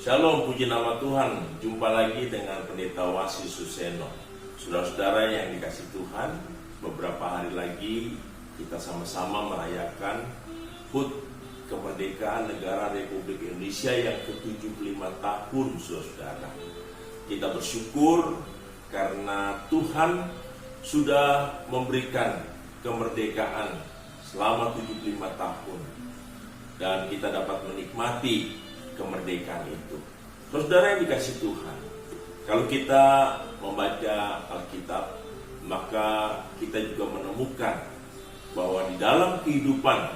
Shalom, puji nama Tuhan. Jumpa lagi dengan Pendeta Wasi Suseno. Saudara-saudara yang dikasih Tuhan, beberapa hari lagi kita sama-sama merayakan HUT kemerdekaan negara Republik Indonesia yang ke-75 tahun, saudara. Kita bersyukur karena Tuhan sudah memberikan kemerdekaan selama 75 tahun dan kita dapat menikmati kemerdekaan itu. Saudara yang dikasih Tuhan, kalau kita membaca Alkitab, maka kita juga menemukan bahwa di dalam kehidupan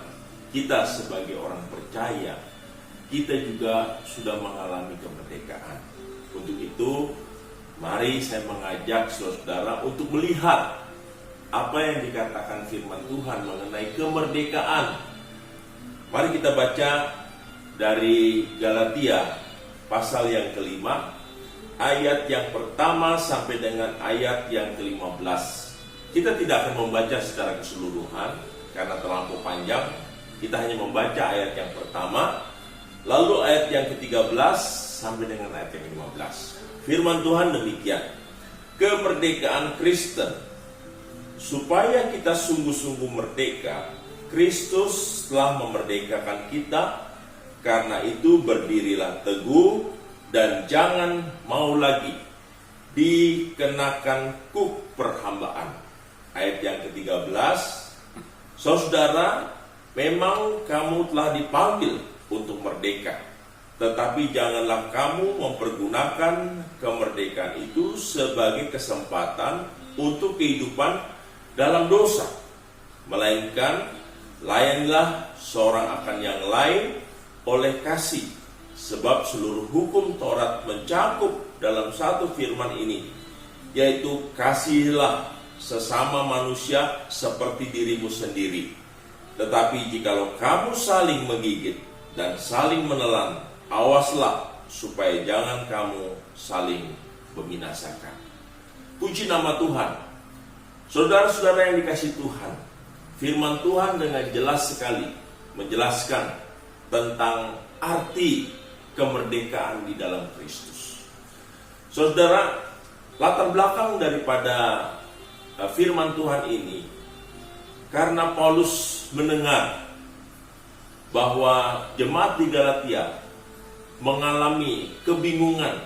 kita sebagai orang percaya, kita juga sudah mengalami kemerdekaan. Untuk itu, mari saya mengajak saudara untuk melihat apa yang dikatakan firman Tuhan mengenai kemerdekaan. Mari kita baca dari Galatia pasal yang kelima, ayat yang pertama sampai dengan ayat yang ke-15. Kita tidak akan membaca secara keseluruhan karena terlampau panjang. Kita hanya membaca ayat yang pertama, lalu ayat yang ke-13 sampai dengan ayat yang ke-15. Firman Tuhan demikian: kemerdekaan Kristen. Supaya kita sungguh-sungguh merdeka, Kristus telah memerdekakan kita. Karena itu berdirilah teguh dan jangan mau lagi dikenakan kuk perhambaan. Ayat yang ke-13, saudara, memang kamu telah dipanggil untuk merdeka, tetapi janganlah kamu mempergunakan kemerdekaan itu sebagai kesempatan untuk kehidupan dalam dosa, melainkan layanilah seorang akan yang lain oleh kasih, sebab seluruh hukum Taurat mencakup dalam satu firman ini, yaitu kasihilah sesama manusia seperti dirimu sendiri. Tetapi jikalau kamu saling menggigit dan saling menelan, awaslah supaya jangan kamu saling membinasakan. Puji nama Tuhan. Saudara-saudara yang dikasih Tuhan, firman Tuhan dengan jelas sekali menjelaskan tentang arti kemerdekaan di dalam Kristus. Saudara, latar belakang daripada firman Tuhan ini, karena Paulus mendengar bahwa jemaat di Galatia mengalami kebingungan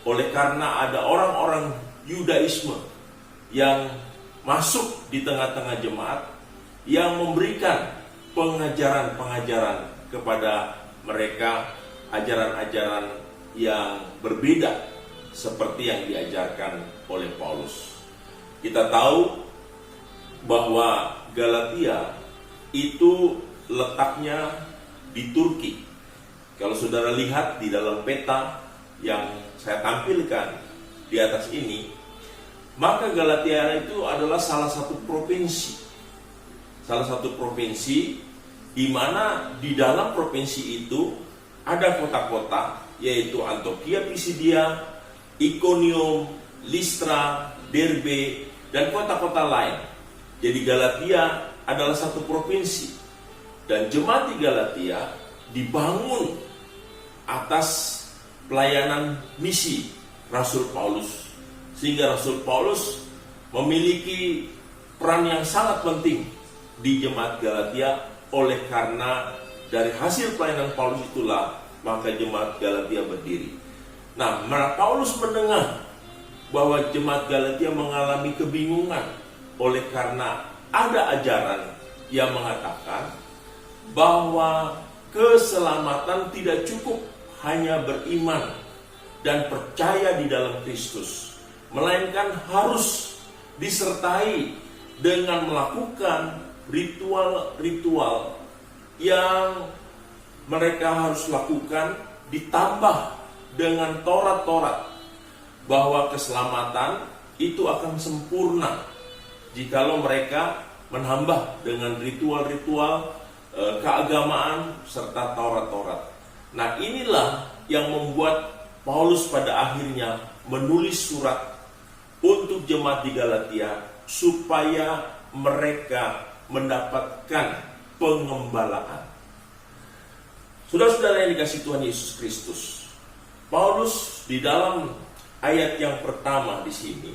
oleh karena ada orang-orang Yudaisme yang masuk di tengah-tengah jemaat yang memberikan pengajaran-pengajaran kepada mereka, ajaran-ajaran yang berbeda seperti yang diajarkan oleh Paulus. Kita tahu bahwa Galatia itu letaknya di Turki. Kalau saudara lihat di dalam peta yang saya tampilkan di atas ini, maka Galatia itu adalah salah satu provinsi. Salah satu provinsi di mana di dalam provinsi itu ada kota-kota, yaitu Antioquia Pisidia, Iconium, Listra, Derbe, dan kota-kota lain. Jadi Galatia adalah satu provinsi, dan jemaat di Galatia dibangun atas pelayanan misi Rasul Paulus, sehingga Rasul Paulus memiliki peran yang sangat penting di jemaat Galatia. Oleh karena dari hasil pelayanan Paulus itulah maka jemaat Galatia berdiri. Nah, Paulus mendengar bahwa jemaat Galatia mengalami kebingungan oleh karena ada ajaran yang mengatakan bahwa keselamatan tidak cukup hanya beriman dan percaya di dalam Kristus, melainkan harus disertai dengan melakukan ritual-ritual yang mereka harus lakukan, ditambah dengan Taurat-Taurat, bahwa keselamatan itu akan sempurna jikalau mereka menambah dengan ritual-ritual keagamaan serta Taurat-Taurat. Nah, inilah yang membuat Paulus pada akhirnya menulis surat untuk jemaat di Galatia supaya mereka mendapatkan pengembalaan. Saudara-saudara yang dikasih Tuhan Yesus Kristus, Paulus di dalam ayat yang pertama di sini,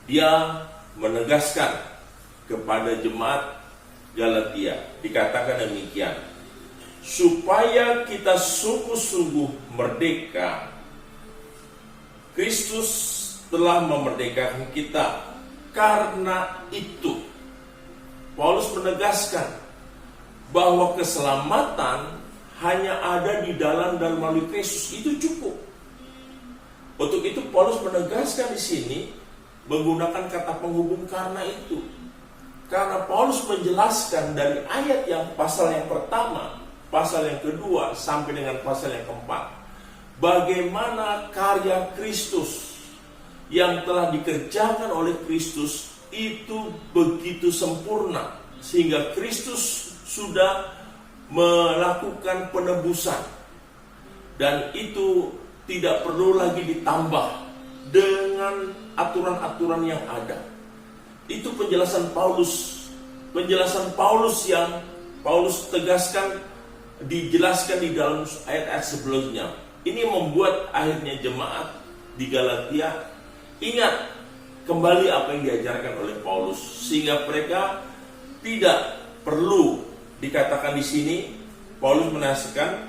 dia menegaskan kepada jemaat Galatia, dikatakan demikian, supaya kita sungguh-sungguh merdeka. Kristus telah memerdekakan kita. Karena itu, Paulus menegaskan bahwa keselamatan hanya ada di dalam dan melalui Kristus. Itu cukup. Untuk itu Paulus menegaskan di sini menggunakan kata penghubung karena itu. Karena Paulus menjelaskan dari ayat yang pasal yang pertama, pasal yang kedua sampai dengan pasal yang keempat, bagaimana karya Kristus yang telah dikerjakan oleh Kristus itu begitu sempurna, sehingga Kristus sudah melakukan penebusan, dan itu tidak perlu lagi ditambah dengan aturan-aturan yang ada. Itu penjelasan Paulus yang Paulus tegaskan, dijelaskan di dalam ayat-ayat sebelumnya. Ini membuat akhirnya jemaat di Galatia ingat kembali apa yang diajarkan oleh Paulus, sehingga mereka tidak perlu dikatakan di sini. Paulus menasihatkan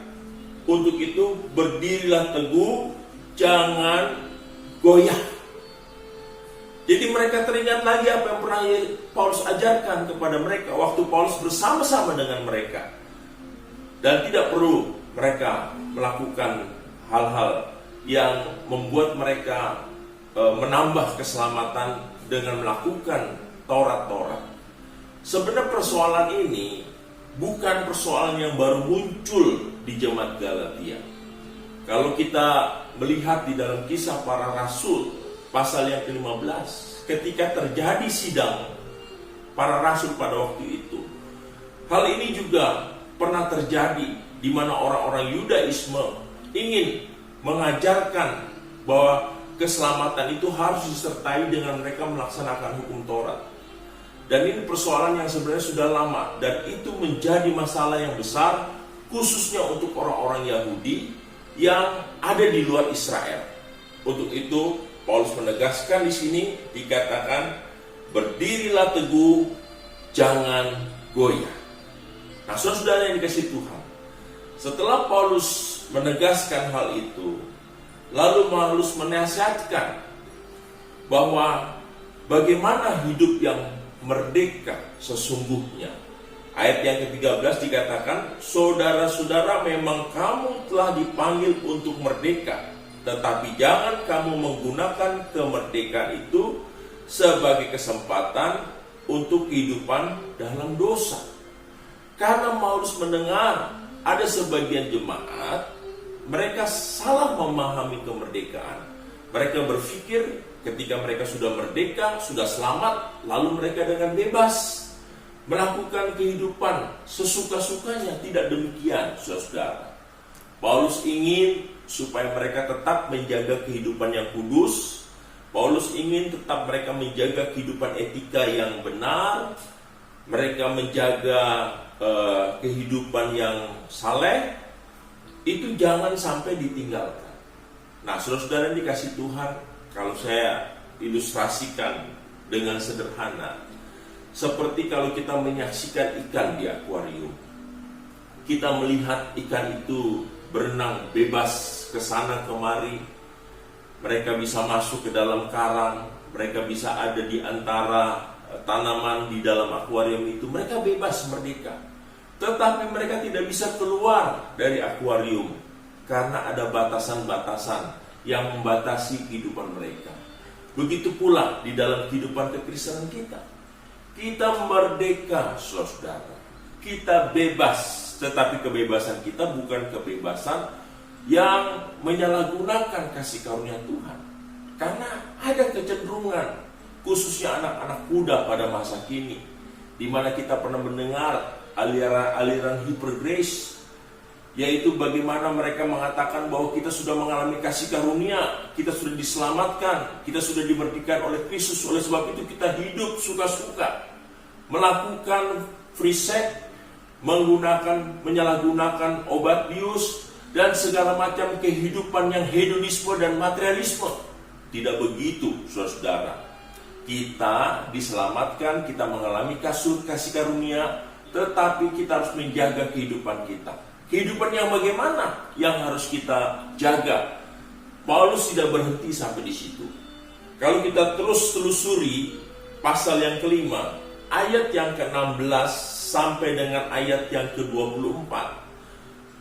untuk itu berdirilah teguh, jangan goyah. Jadi mereka teringat lagi apa yang pernah Paulus ajarkan kepada mereka waktu Paulus bersama-sama dengan mereka, dan tidak perlu mereka melakukan hal-hal yang membuat mereka menambah keselamatan dengan melakukan Taurat-Taurat. Sebenarnya persoalan ini bukan persoalan yang baru muncul di jemaat Galatia. Kalau kita melihat di dalam Kisah Para Rasul pasal yang ke-15, ketika terjadi sidang para rasul pada waktu itu, hal ini juga pernah terjadi di mana orang-orang Yudaisme ingin mengajarkan bahwa keselamatan itu harus disertai dengan mereka melaksanakan hukum Taurat. Dan ini persoalan yang sebenarnya sudah lama, dan itu menjadi masalah yang besar khususnya untuk orang-orang Yahudi yang ada di luar Israel. Untuk itu Paulus menegaskan di sini, dikatakan berdirilah teguh, jangan goyah. Nah, saudara yang dikasihi Tuhan, setelah Paulus menegaskan hal itu, lalu Paulus menasihatkan bahwa bagaimana hidup yang merdeka sesungguhnya. Ayat yang ke-13 dikatakan, saudara-saudara, memang kamu telah dipanggil untuk merdeka, tetapi jangan kamu menggunakan kemerdekaan itu sebagai kesempatan untuk kehidupan dalam dosa. Karena Paulus mendengar ada sebagian jemaat, mereka salah memahami kemerdekaan. Mereka berpikir ketika mereka sudah merdeka, sudah selamat, lalu mereka dengan bebas melakukan kehidupan sesuka-sukanya. Tidak demikian, saudara. Paulus ingin supaya mereka tetap menjaga kehidupan yang kudus. Paulus ingin tetap mereka menjaga kehidupan etika yang benar. Mereka menjaga kehidupan yang saleh. Itu jangan sampai ditinggalkan. Nah, saudara-saudara yang dikasih Tuhan, kalau saya ilustrasikan dengan sederhana, seperti kalau kita menyaksikan ikan di akuarium. Kita melihat ikan itu berenang bebas ke sana kemari. Mereka bisa masuk ke dalam karang, mereka bisa ada di antara tanaman di dalam akuarium itu. Mereka bebas, merdeka. Tetapi mereka tidak bisa keluar dari akuarium karena ada batasan-batasan yang membatasi kehidupan mereka. Begitu pula di dalam kehidupan kekristenan kita. Kita merdeka, saudara. Kita bebas, tetapi kebebasan kita bukan kebebasan yang menyalahgunakan kasih karunia Tuhan. Karena ada kecenderungan, khususnya anak-anak muda pada masa kini, di mana kita pernah mendengar aliran hypergrace, yaitu bagaimana mereka mengatakan bahwa kita sudah mengalami kasih karunia, kita sudah diselamatkan, kita sudah dimerdekakan oleh Kristus, oleh sebab itu kita hidup suka-suka, melakukan free sex, menyalahgunakan obat bius, dan segala macam kehidupan yang hedonisme dan materialisme. Tidak begitu, saudara-saudara. Kita diselamatkan, kita mengalami kasih karunia, tetapi kita harus menjaga kehidupan kita. Kehidupan yang bagaimana yang harus kita jaga? Paulus tidak berhenti sampai di situ. Kalau kita terus telusuri pasal yang kelima, ayat yang ke-16 sampai dengan ayat yang ke-24,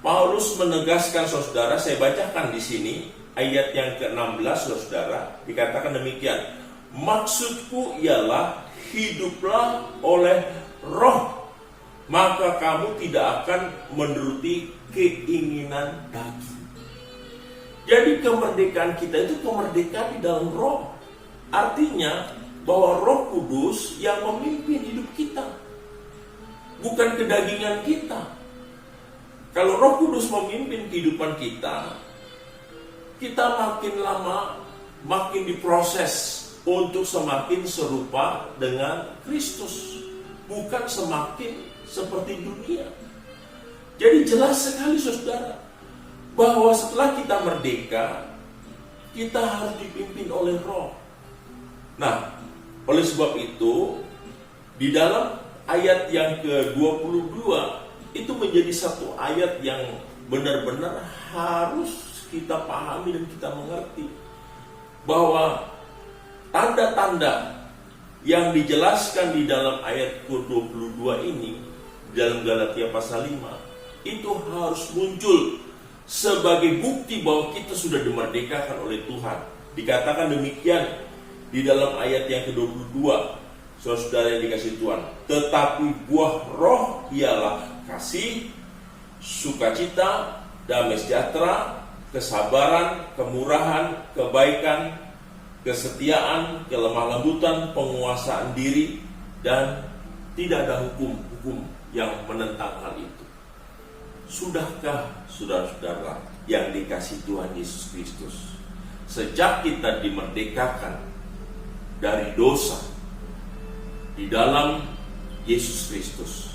Paulus menegaskan, saudara, saya bacakan di sini ayat yang ke-16, saudara, dikatakan demikian. Maksudku ialah hiduplah oleh roh, maka kamu tidak akan menuruti keinginan daging. Jadi kemerdekaan kita itu kemerdekaan di dalam roh. Artinya bahwa Roh Kudus yang memimpin hidup kita, bukan kedagingan kita. Kalau Roh Kudus memimpin kehidupan kita, kita makin lama makin diproses untuk semakin serupa dengan Kristus, bukan semakin seperti dunia. Jadi jelas sekali, saudara, bahwa setelah kita merdeka, kita harus dipimpin oleh Roh. Nah, oleh sebab itu, di dalam ayat yang ke-22 itu menjadi satu ayat yang benar-benar harus kita pahami dan kita mengerti, bahwa tanda-tanda yang dijelaskan di dalam ayat ke-22 ini, dalam Galatia pasal 5, itu harus muncul sebagai bukti bahwa kita sudah dimerdekakan oleh Tuhan. Dikatakan demikian di dalam ayat yang ke-22, saudara yang dikasihi Tuhan. Tetapi buah roh ialah kasih, sukacita, damai sejahtera, kesabaran, kemurahan, kebaikan, kesetiaan, kelemah lembutan, penguasaan diri, dan tidak ada hukum yang menentang hal itu. Sudahkah saudara-saudara yang dikasihi Tuhan Yesus Kristus, sejak kita dimerdekakan dari dosa di dalam Yesus Kristus,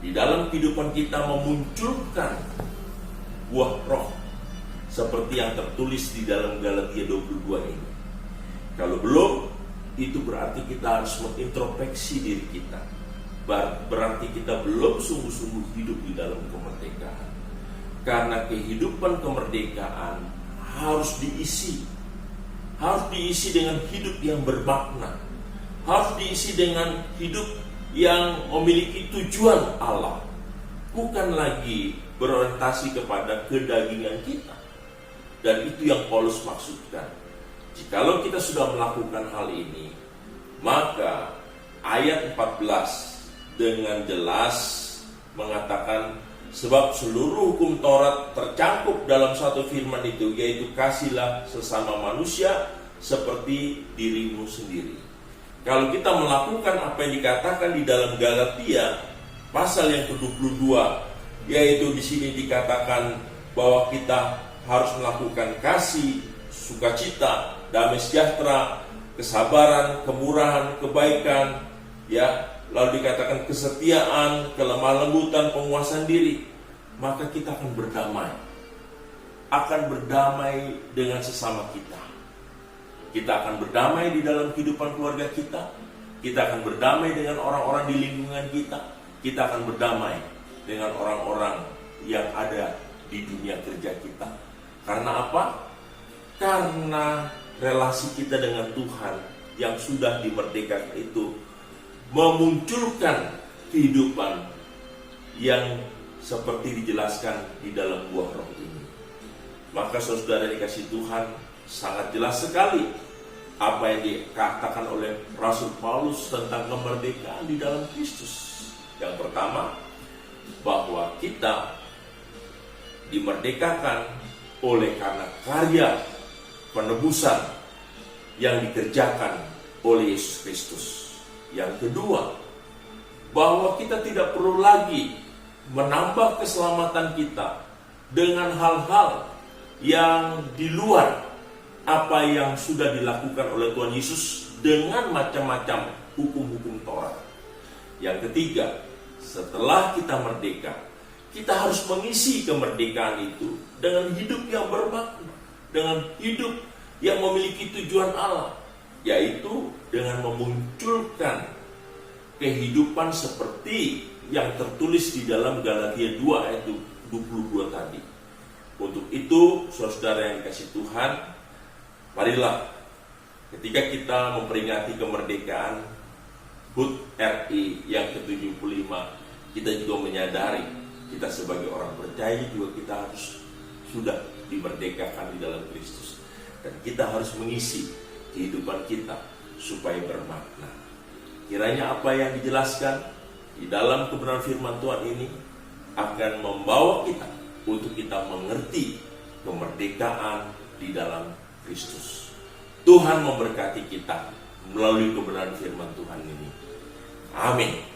di dalam kehidupan kita memunculkan buah roh seperti yang tertulis di dalam Galatia 22 ini? Kalau belum, itu berarti kita harus mengintrospeksi diri kita. Berarti kita belum sungguh-sungguh hidup di dalam kemerdekaan. Karena kehidupan kemerdekaan harus diisi dengan hidup yang bermakna, harus diisi dengan hidup yang memiliki tujuan Allah, bukan lagi berorientasi kepada kedagingan kita. Dan itu yang Paulus maksudkan. Jikalau kita sudah melakukan hal ini, maka ayat 14 dengan jelas mengatakan, sebab seluruh hukum Taurat tercakup dalam satu firman itu, yaitu kasihlah sesama manusia seperti dirimu sendiri. Kalau kita melakukan apa yang dikatakan di dalam Galatia pasal yang ke-22, yaitu di sini dikatakan bahwa kita harus melakukan kasih, sukacita, damai sejahtera, kesabaran, kemurahan, kebaikan, ya, lalu dikatakan kesetiaan, kelemah lembutan, penguasaan diri, maka kita akan berdamai dengan sesama kita. Kita akan berdamai di dalam kehidupan keluarga kita. Kita akan berdamai dengan orang-orang di lingkungan kita. Kita akan berdamai dengan orang-orang yang ada di dunia kerja kita. Karena apa? Karena relasi kita dengan Tuhan yang sudah dimerdekakan itu memunculkan kehidupan yang seperti dijelaskan di dalam buah roh ini. Maka saudara dikasihi Tuhan, sangat jelas sekali apa yang dikatakan oleh Rasul Paulus tentang kemerdekaan di dalam Kristus. Yang pertama, bahwa kita dimerdekakan oleh karena karya penebusan yang dikerjakan oleh Yesus Kristus. Yang kedua, bahwa kita tidak perlu lagi menambah keselamatan kita dengan hal-hal yang di luar apa yang sudah dilakukan oleh Tuhan Yesus dengan macam-macam hukum-hukum Taurat. Yang ketiga, setelah kita merdeka, kita harus mengisi kemerdekaan itu dengan hidup yang bermakna, dengan hidup yang memiliki tujuan Allah, yaitu dengan memunculkan kehidupan seperti yang tertulis di dalam Galatia 2 ayat 22 tadi. Untuk itu, saudara yang dikasihi Tuhan, marilah ketika kita memperingati kemerdekaan HUT RI yang ke-75, kita juga menyadari kita sebagai orang percaya juga kita harus sudah dimerdekakan di dalam Kristus. Dan kita harus mengisi kehidupan kita supaya bermakna. Kiranya apa yang dijelaskan di dalam kebenaran firman Tuhan ini akan membawa kita untuk kita mengerti kemerdekaan di dalam Kristus. Tuhan memberkati kita melalui kebenaran firman Tuhan ini. Amin.